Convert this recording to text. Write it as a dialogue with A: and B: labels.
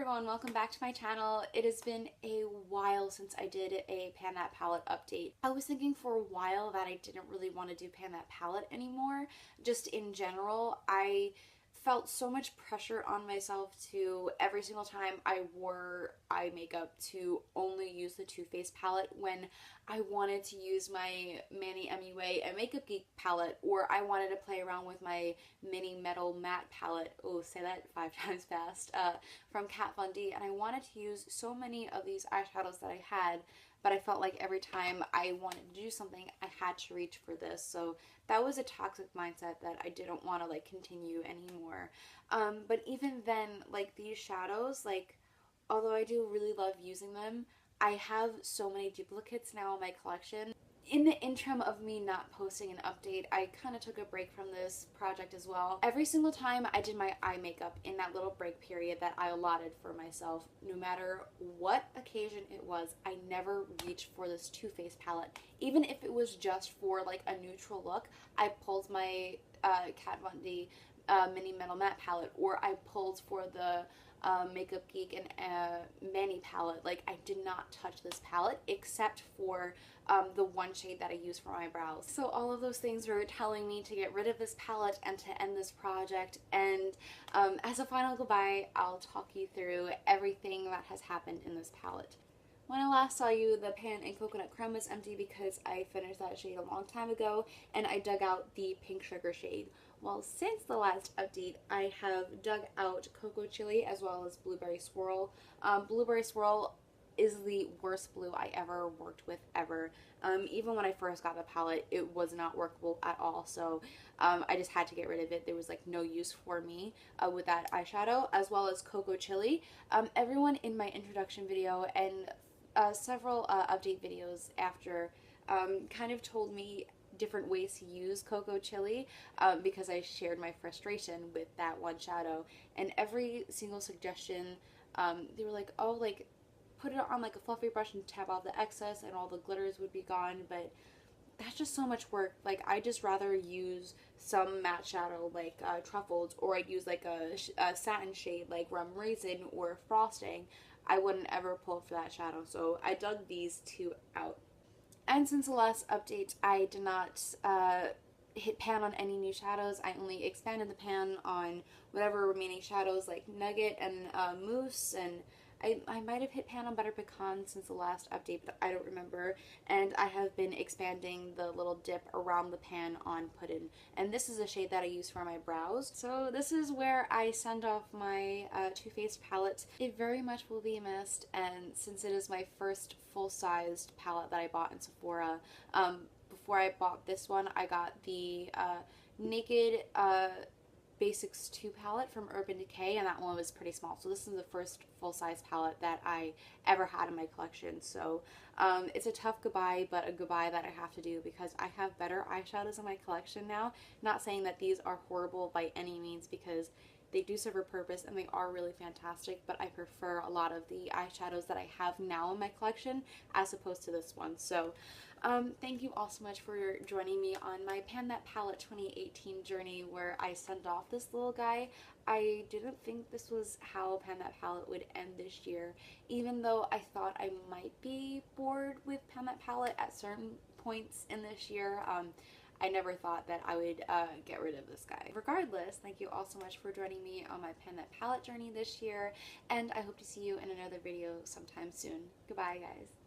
A: everyone, welcome back to my channel. It has been a while since I did a Pan That Palette update. I was thinking for a while that I didn't really want to do Pan That Palette anymore. Just in general, I felt so much pressure on myself to every single time I wore eye makeup to only use the Too Faced palette when I wanted to use my Manny MUA and Makeup Geek palette, or I wanted to play around with my Mini Metal Matte palette, oh say that 5 times fast, from Kat Von D, and I wanted to use so many of these eyeshadows that I had, but I felt like every time I wanted to do something I had to reach for this. So that was a toxic mindset that I didn't want to continue anymore. But even then, these shadows, although I do really love using them, I have so many duplicates now in my collection. In the interim of me not posting an update, I kind of took a break from this project as well. Every single time I did my eye makeup in that little break period that I allotted for myself, no matter what occasion it was, I never reached for this Too Faced palette. Even if it was just for a neutral look, I pulled my Kat Von D Mini Metal Matte palette, or I pulled for the Makeup Geek and Manny palette. I did not touch this palette except for the one shade that I use for my brows. So all of those things were telling me to get rid of this palette and to end this project, and as a final goodbye, I'll talk you through everything that has happened in this palette. When I last saw you, the pan in Coconut Creme was empty because I finished that shade a long time ago and I dug out the Pink Sugar shade. Well, since the last update, I have dug out Cocoa Chili as well as Blueberry Swirl. Blueberry Swirl is the worst blue I ever worked with ever. Even when I first got the palette, it was not workable at all, so I just had to get rid of it. There was no use for me with that eyeshadow, as well as Cocoa Chili. Everyone in my introduction video and several update videos after kind of told me different ways to use Cocoa Chili because I shared my frustration with that one shadow, and every single suggestion they were like, oh, put it on a fluffy brush and tap off the excess and all the glitters would be gone, but that's just so much work. I just rather use some matte shadow Truffles, or I'd use a satin shade like Rum Raisin or Frosting. I wouldn't ever pull for that shadow, so I dug these two out. And since the last update, I did not hit pan on any new shadows. I only expanded the pan on whatever remaining shadows like Nugget and Mousse, and I might have hit pan on Butter Pecan since the last update, but I don't remember. And I have been expanding the little dip around the pan on Puddin'. And this is a shade that I use for my brows. So this is where I send off my Too Faced palette. It very much will be missed, and since it is my first full-sized palette that I bought in Sephora, before I bought this one, I got the Naked Basics 2 palette from Urban Decay, and that one was pretty small. So this is the first full-size palette that I ever had in my collection. So it's a tough goodbye, but a goodbye that I have to do because I have better eyeshadows in my collection now. Not saying that these are horrible by any means, because they do serve a purpose and they are really fantastic, but I prefer a lot of the eyeshadows that I have now in my collection as opposed to this one. So thank you all so much for joining me on my Pan That Palette 2018 journey, where I sent off this little guy. I didn't think this was how Pan That Palette would end this year, even though I thought I might be bored with Pan That Palette at certain points in this year. I never thought that I would get rid of this guy. Regardless, thank you all so much for joining me on my Pan That Palette journey this year, and I hope to see you in another video sometime soon. Goodbye, guys.